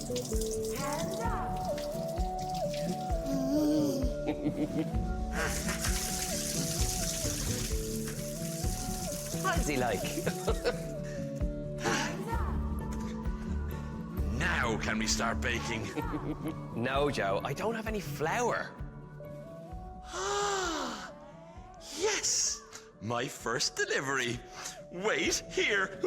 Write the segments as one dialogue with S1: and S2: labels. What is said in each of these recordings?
S1: Hands up.
S2: How's he like?
S3: Now can we start baking?
S2: No, Joe, I don't have any flour.
S3: Yes! My first delivery. Wait here.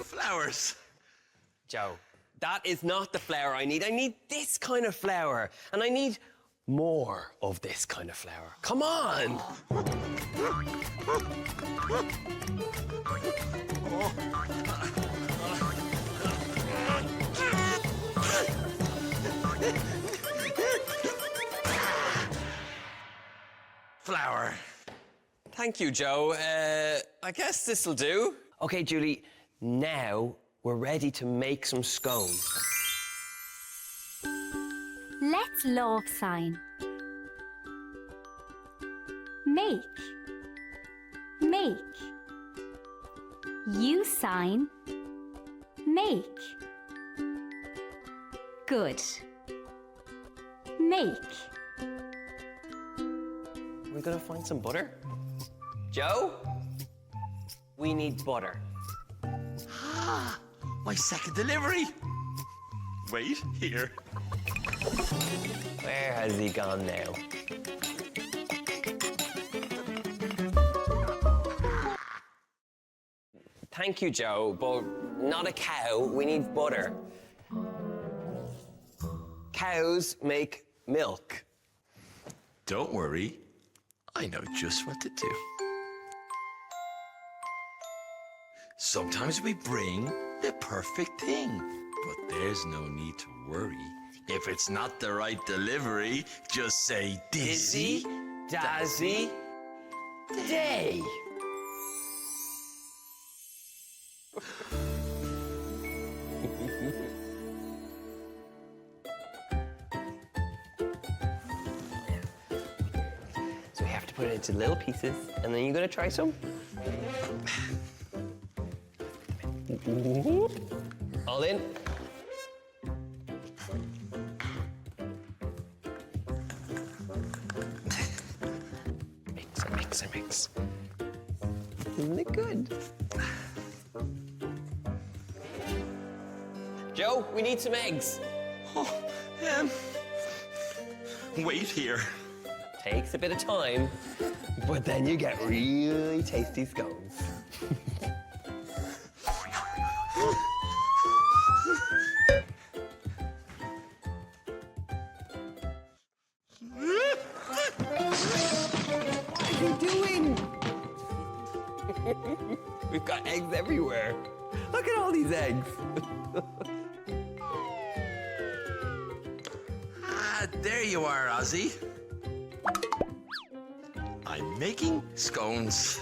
S3: Flowers.
S2: Joe, that is not the flour I need. I need this kind of flour. And I need more of this kind of flour. Come on!
S3: Flour.
S2: Thank you, Joe. I guess this'll do. Okay, Julie, now we're ready to make some scones.
S1: Let's love sign. Make. Make. You sign. Make. Good. Make.
S2: We're gonna find some butter. Joe, we need butter.
S3: My second delivery. Wait here.
S2: Where has he gone now? Thank you, Joe, but not a cow. We need butter. Cows make milk.
S3: Don't worry. I know just what to do. Sometimes we bring the perfect thing, but there's no need to worry. If it's not the right delivery, just say Dizzy,
S2: Dazzy, Day. So we have to put it into little pieces, and then you're gonna try some? All in. Mix and mix. Isn't it good? Joe, we need some eggs.
S3: Wait here.
S2: Takes a bit of time, but then you get really tasty scones. What are you doing? We've got eggs everywhere. Look at all these eggs.
S3: There you are, Ozzy. I'm making scones.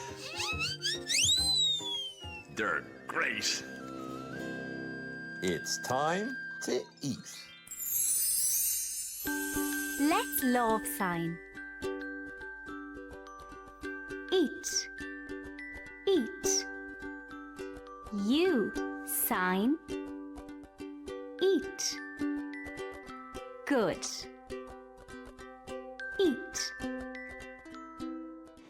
S3: They're great. It's time to eat.
S1: Let's love sign. Eat. Eat. You sign. Eat. Good. Eat.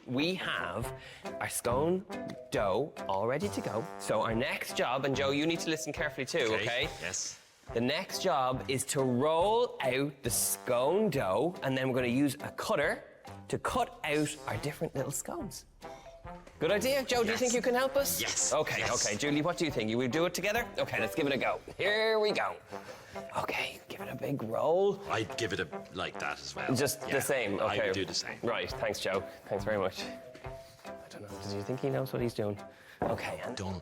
S2: We have our scone dough all ready to go. So our next job, and Joe, you need to listen carefully too, okay?
S3: Yes.
S2: The next job is to roll out the scone dough, and then we're going to use a cutter to cut out our different little scones. Good idea. Joe, do you think you can help us?
S3: Yes.
S2: Okay,
S3: Yes.
S2: okay. Julie, what do you think? You will do it together? Okay, let's give it a go. Here we go. Okay, give it a big roll.
S3: I'd give it a like that as well.
S2: Just the same, okay.
S3: I would do the same.
S2: Right, thanks, Joe. Thanks very much. I don't know, does he think he knows what he's doing? Okay, and
S3: Don't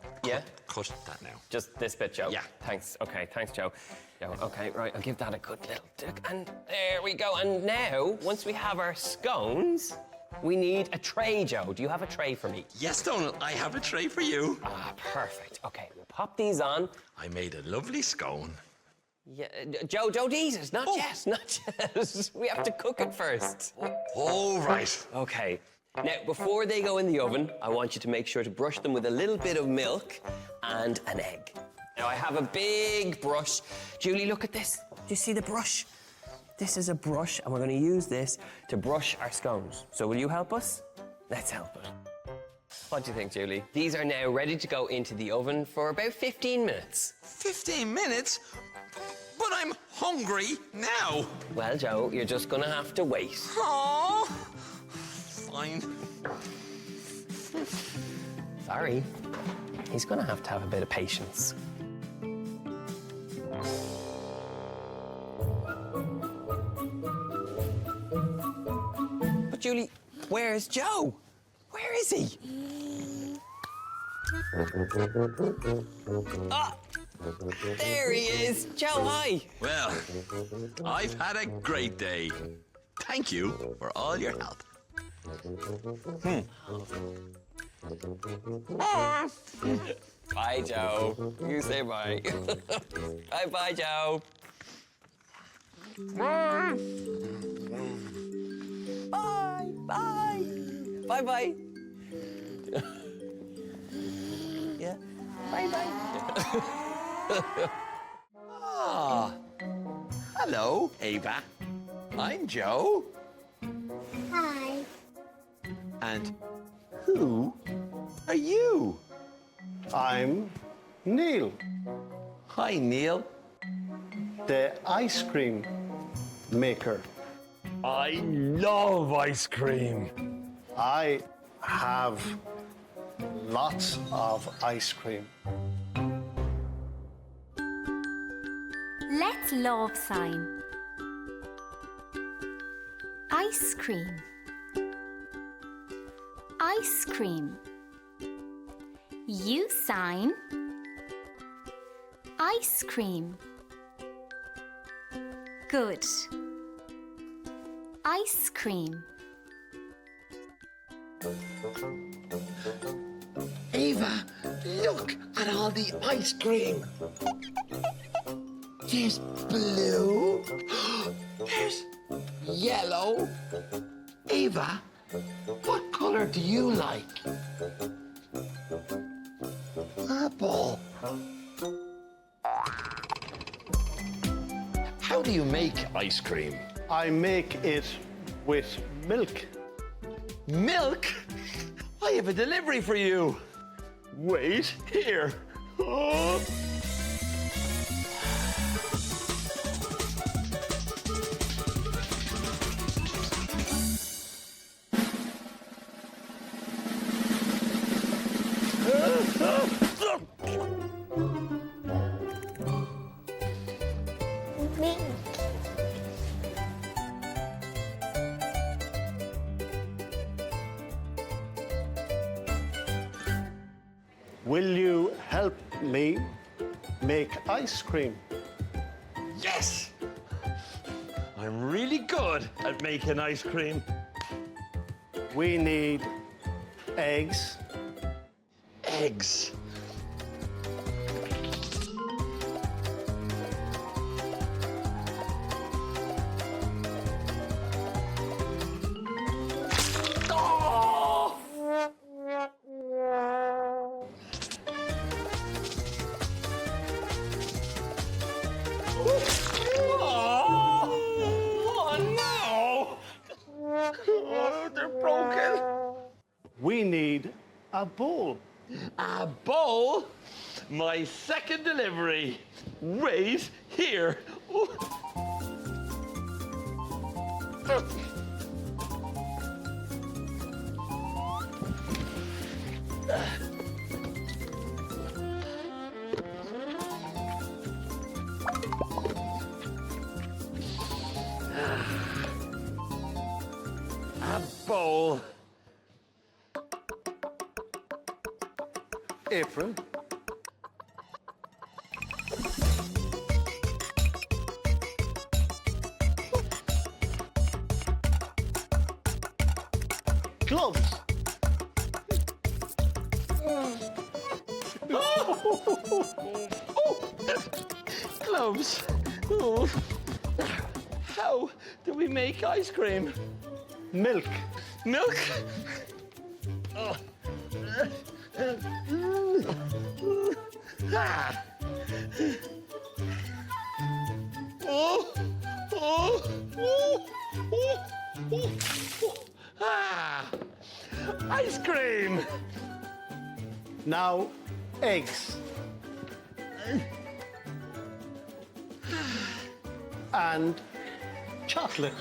S3: cut that now.
S2: just this bit, Joe.
S3: Yeah.
S2: Thanks. Okay, thanks, Joe. Joe, okay, right, I'll give that a good little dig. And there we go. And now, once we have our scones, We need a tray, Joe. Do you have a tray for me?
S3: Yes, Donald, I have a tray for you.
S2: Ah, perfect. Okay, we'll pop these on.
S3: I made a lovely scone.
S2: Yeah, Joe, don't eat it. Not yet, not yet. We have to cook it first.
S3: All right.
S2: Okay. Now, before they go in the oven, I want you to make sure to brush them with a little bit of milk and an egg. Now, I have a big brush. Julie, look at this. Do you see the brush? This is a brush, and we're going to use this to brush our scones. So will you help us? Let's help it. What do you think, Julie? These are now ready to go into the oven for about 15 minutes.
S3: 15 minutes? But I'm hungry now.
S2: Well, Joe, you're just going to have to wait.
S3: Oh, fine.
S2: Sorry. He's going to have a bit of patience. But Julie, where's Joe? Where is he? Ah! There he is! Joe, hi!
S3: Well, I've had a great day. Thank you for all your help.
S2: Bye, Joe. You say bye. Bye-bye, Joe. Bye, bye. Bye-bye. Yeah. Bye-bye.
S3: Ah, hello, Ava. I'm Joe.
S4: Hi.
S3: And who are you?
S5: I'm Neil,
S3: Hi, Neil.
S5: the ice cream maker.
S6: I love ice cream.
S5: I have lots of ice cream.
S1: Let's love sign. Ice cream. Ice cream. You sign. Ice cream. Good. Ice cream.
S3: Ava, look at all the ice cream. There's blue. There's yellow. Ava, what color do you like? Purple. How do you make ice cream?
S5: I make it with milk.
S3: Milk? I have a delivery for you. Wait here. Oh.
S4: Mink.
S5: Will you help me make ice cream?
S3: Yes.
S6: I'm really good at making ice cream.
S5: We need eggs,
S3: Eggs.
S5: we need a bowl.
S6: A bowl? My second delivery. Right here. Ooh. A bowl.
S5: Apron.
S6: Gloves. Oh. How do we make ice cream?
S5: Milk.
S6: Milk? Oh. Ah. Oh. Oh. Oh. Oh. Oh. Ah. Ice cream.
S5: Now, eggs. And chocolate.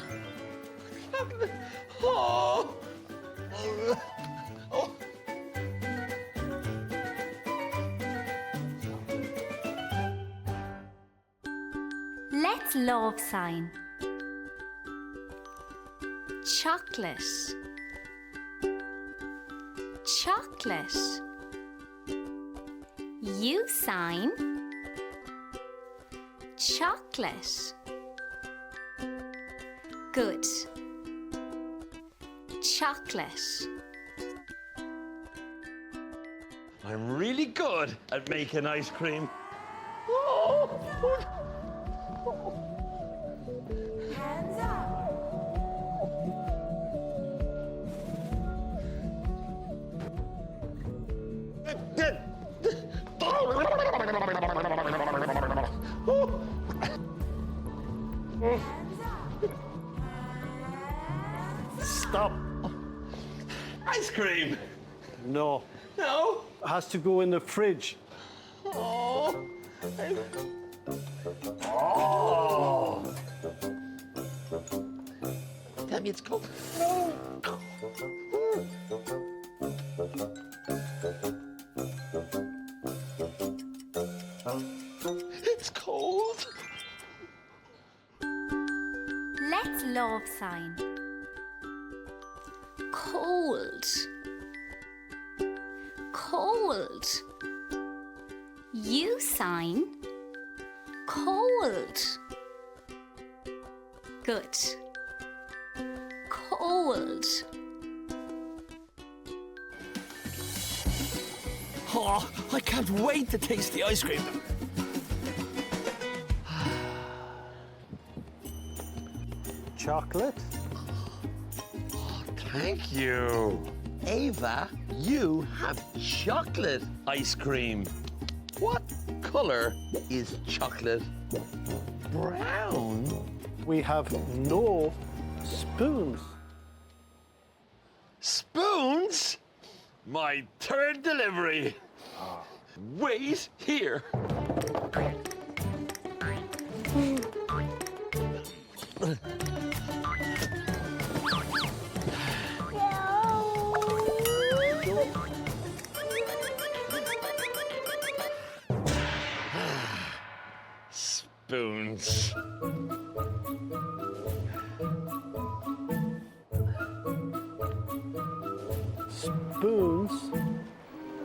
S6: Oh. Oh.
S1: Let's love sign. Chocolate. Chocolate. You sign. Chocolate. Good. Chocolate.
S6: I'm really good at making ice cream.
S4: Hands up.
S5: Stop.
S6: Ice cream.
S5: No.
S6: No.
S5: It has to go in the fridge.
S6: Oh. Tell me it's cold. It's cold.
S1: Let's love sign. Cold. Cold. You sign. Cold. Good. Cold.
S6: Oh, I can't wait to taste the ice cream.
S5: Chocolate.
S6: Thank you. Ava, you have chocolate ice cream. What color is chocolate? Brown.
S5: We have no spoons.
S6: Spoons? My third delivery. Wait here. Spoons.
S5: Spoons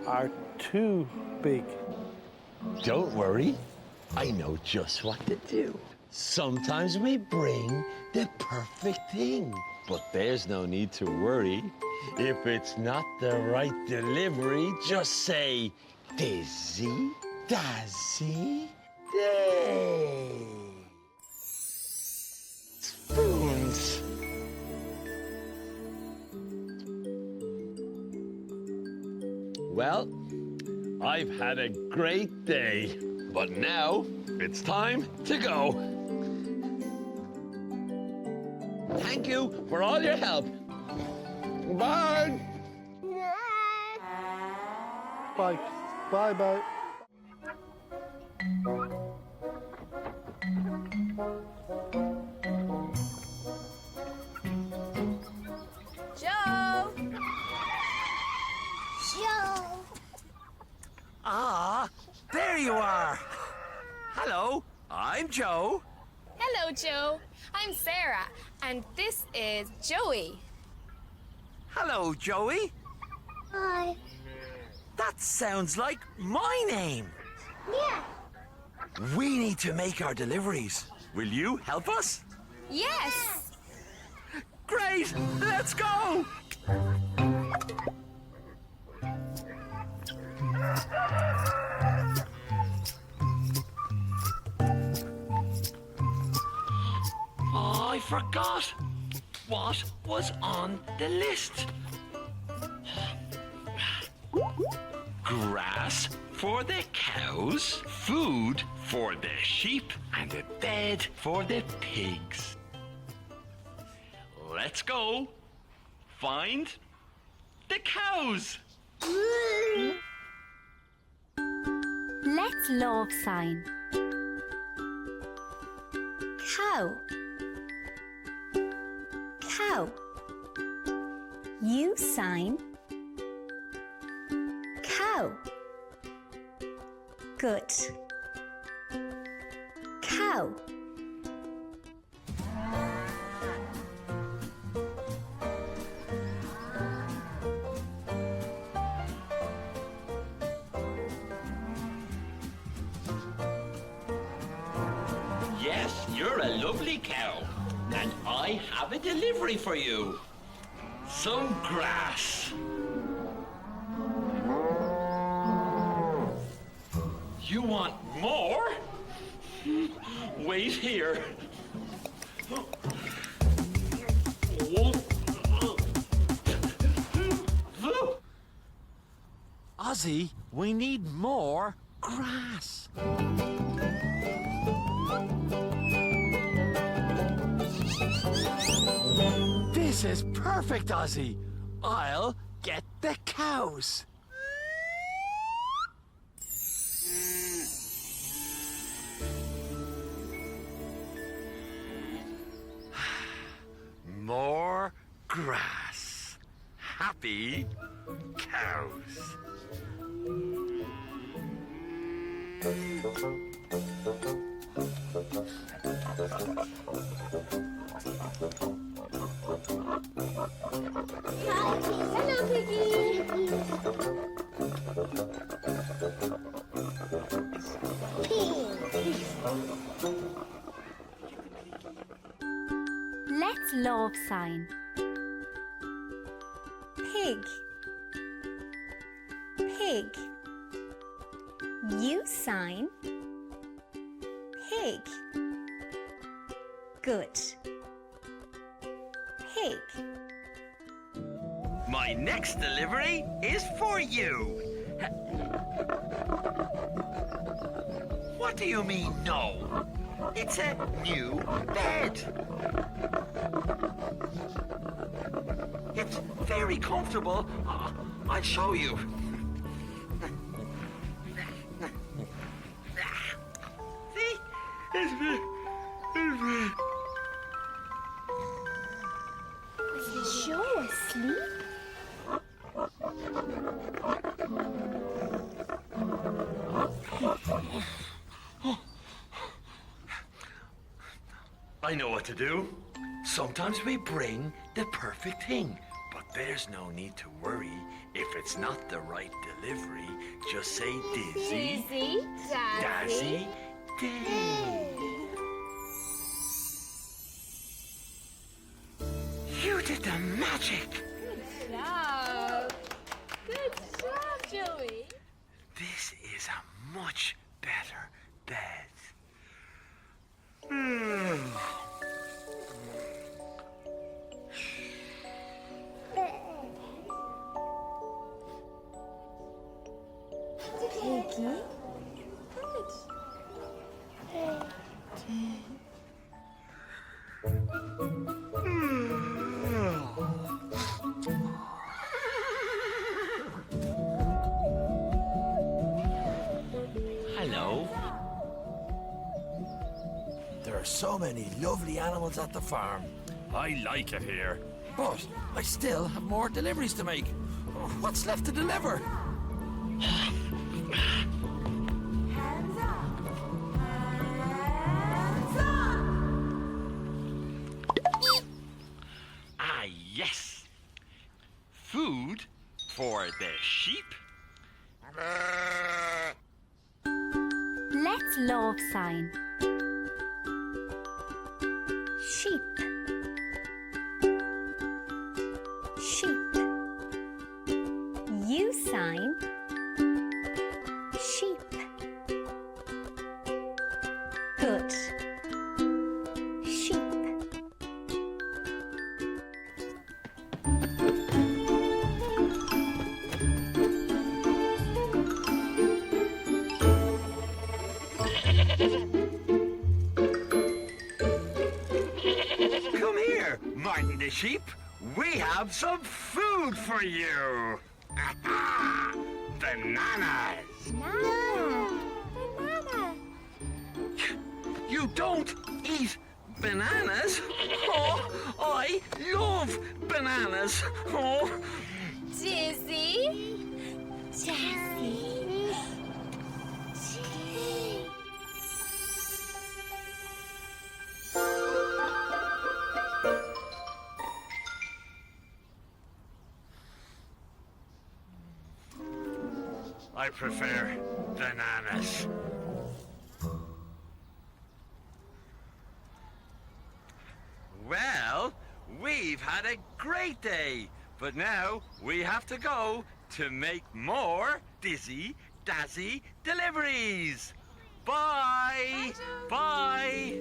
S5: are too big.
S6: Don't worry, I know just what to do. Sometimes we bring the perfect thing, but there's no need to worry. If it's not the right delivery, just say, Dizzy, Dazzy, Day. Spoons. Well, I've had a great day, but now it's time to go. Thank you for all your help. Bye.
S5: Bye. Bye-bye.
S4: Joe. Joe.
S7: Ah, there you are. Hello, I'm Joe.
S8: Hello, Joe. I'm Sarah, and this is Joey.
S7: Hello, Joey.
S4: Hi.
S7: That sounds like my name.
S4: Yeah.
S7: We need to make our deliveries. Will you help us?
S8: Yes!
S7: Great, let's go.
S3: forgot. What was on the list? Grass for the cows, food for the sheep, and a bed for the pigs. Let's go find the cows.
S1: Let's love sign. Cow. Cow. You sign. Cow. Good. Cow.
S3: Yes, you're a lovely cow, and I have a delivery for you. Some grass. You want more? Wait here.
S7: Ozzy, we need more grass. This is perfect, Ozzy. I'll get the cows. More grass. Happy cows.
S4: Hello, Piggy.
S1: Let's love sign. Pig. Pig. You sign. Pig. Good. Pig.
S7: My next delivery is for you. What do you mean, no? It's a new bed. It's very comfortable. I'll show you. See?
S4: Is Joe asleep?
S3: I know what to do. Sometimes we bring the perfect thing, but there's no need to worry. If it's not the right delivery, just say Dizzy,
S8: Dizzy,
S3: Dazzy, Day. You did the magic.
S8: Good job. Good job, Joey.
S3: This is a much better bed.
S4: Piggy?
S3: Hello.
S7: There are so many lovely animals at the farm. I like it here. But I still have more deliveries to make. What's left to deliver?
S4: Hands up! Hands up!
S3: Ah, yes. Food for the sheep.
S1: Let's love sign. Sheep. Sheep. You sign. Sheep. Good. Sheep.
S3: Come here, Martin the sheep. We have some food for you. Bananas.
S4: Banana. Banana.
S3: You don't eat bananas? Oh, I love bananas. Oh.
S8: Dizzy.
S4: Jessie.
S3: I prefer bananas. Well, we've had a great day, but now we have to go to make more Dizzy Deliveries. Bye. Bye.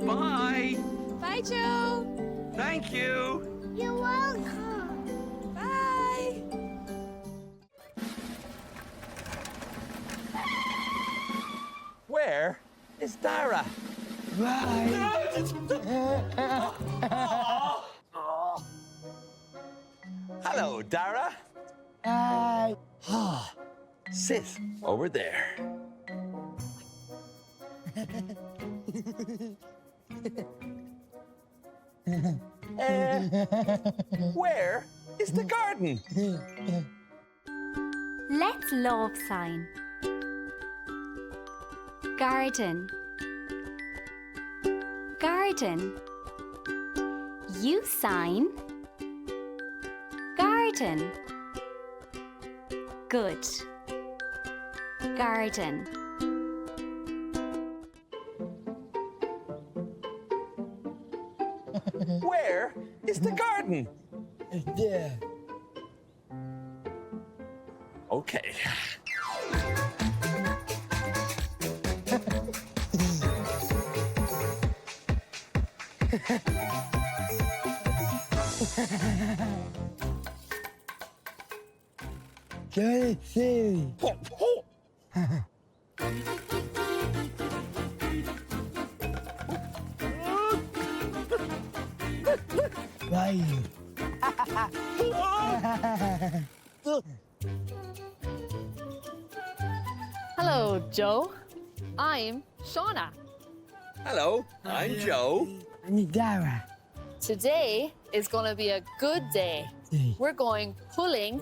S3: Bye.
S8: Bye, Joe.
S3: Thank you.
S4: You're welcome.
S8: Bye.
S6: Where is Dara? Hello, Dara. Hi. Sit over there. Where is the garden?
S1: Let's love sign. Garden. Garden. You sign. Garden. Good. Garden.
S6: Where is the garden?
S5: There.
S6: Okay.
S5: Good thing. Bye.
S9: Hello, Joe. I'm Shauna.
S6: Hello, I'm Joe.
S5: I'm Dara.
S9: Today is going to be a good day. We're going pulling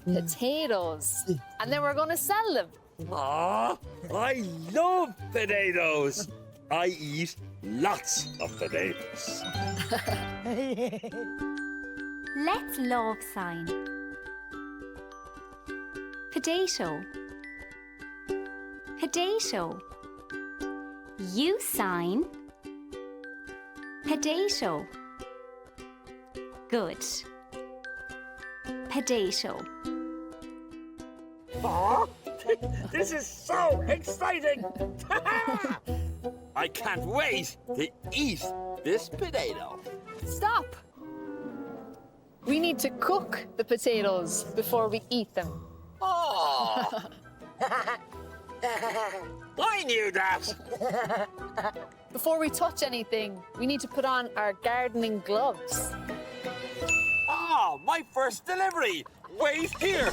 S9: potatoes, and then we're going to sell them.
S6: Aw, I love potatoes. I eat lots of potatoes.
S1: Let's love sign. Potato. Potato. You sign. Potato. Good. Potato.
S3: Aw, this is so exciting! I can't wait to eat this potato.
S9: Stop! We need to cook the potatoes before we eat them.
S3: Oh! I knew that!
S9: Before we touch anything, we need to put on our gardening gloves.
S3: Ah, my first delivery! Wait here!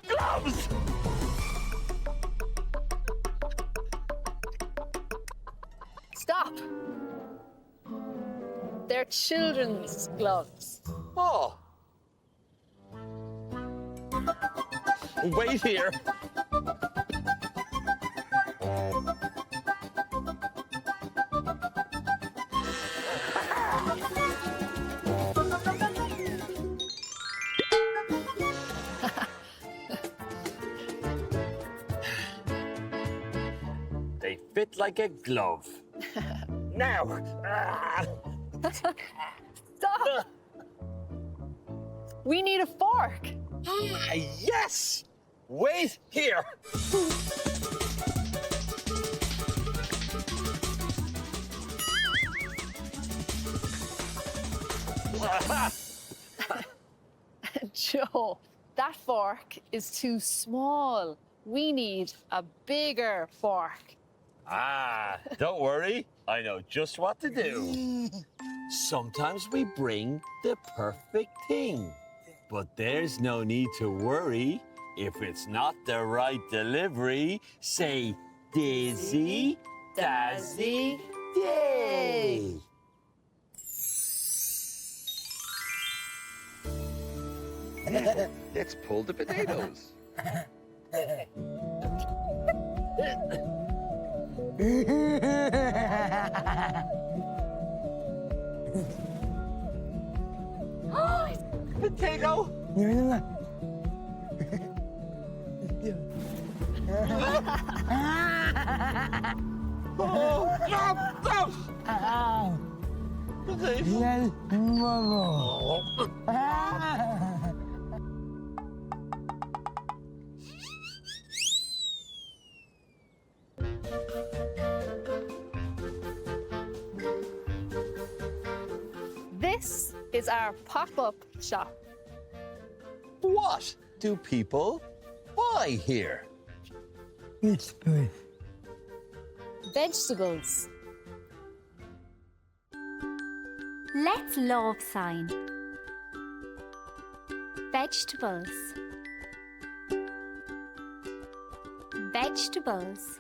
S3: Gloves!
S9: Stop! They're children's gloves.
S6: Oh. Wait here. fit like a glove. Now.
S9: Stop! We need a fork.
S6: Ah, yes! Wait here.
S9: Joe, that fork is too small. We need a bigger fork.
S6: Ah, don't worry. I know just what to do. Sometimes we bring the perfect thing, but there's no need to worry. If it's not the right delivery, say Dizzy, Dazzy, Day.
S3: Let's pull the potatoes.
S6: Potato. Oh, no.
S5: Ow.
S6: Potato.
S5: Yes, Mama.
S9: This is our pop-up shop.
S6: What do people buy here?
S5: Whisper.
S9: Vegetables,
S1: Let's love sign. Vegetables. Vegetables.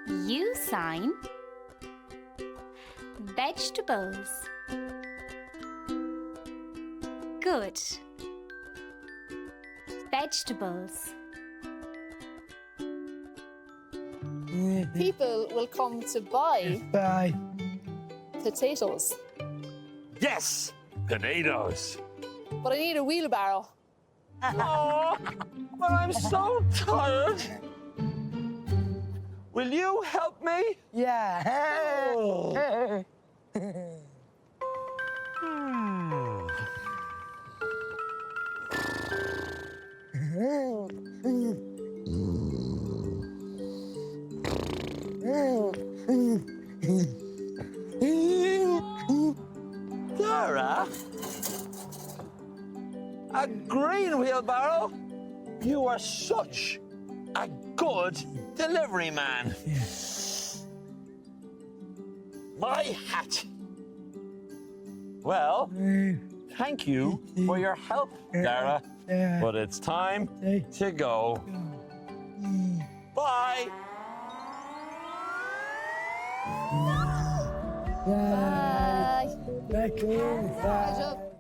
S1: You sign. Vegetables. Good. Vegetables.
S9: people will come to buy
S5: Bye.
S9: potatoes.
S6: Yes, potatoes.
S9: But I need a wheelbarrow.
S6: Oh, but I'm so tired. Will you help me?
S5: Yeah.
S6: Oh. Clara? A green wheelbarrow? You are such a good delivery man. My hat. Well, thank you for your help, Dara. But it's time to go. Bye.
S9: Bye.
S5: Bye.
S9: Good job.